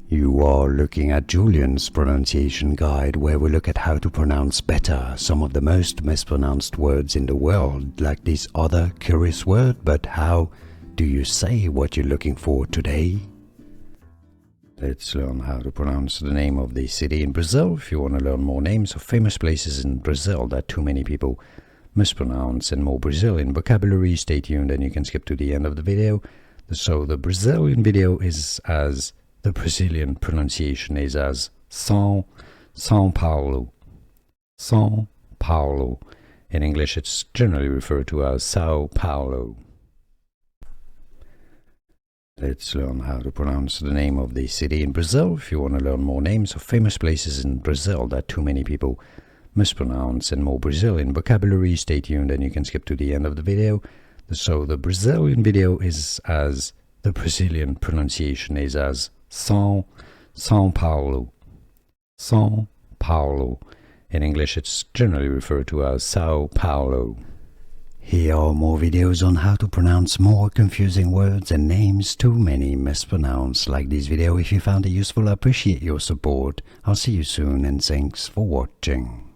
You are looking at Julian's pronunciation guide, where we look at how to pronounce better some of the most mispronounced words in the world, like this other curious word. But how do you say what you're looking for today? Let's learn how to pronounce the name of the city in Brazil. If you want to learn more names of famous places in Brazil that too many people mispronounce and more Brazilian vocabulary, stay tuned and you can skip to the end of the video. So the Brazilian video is as the Brazilian pronunciation is as São Paulo. São Paulo. In English, it's generally referred to as São Paulo. Let's learn how to pronounce the name of the city in Brazil. If you want to learn more names of famous places in Brazil that too many people mispronounce and more Brazilian vocabulary, stay tuned and you can skip to the end of the video. So the Brazilian video is as the Brazilian pronunciation is as São Paulo. São Paulo. In English, it's generally referred to as São Paulo. Here are more videos on how to pronounce more confusing words and names too many mispronounced. Like this video if you found it useful. I appreciate your support. I'll see you soon and thanks for watching.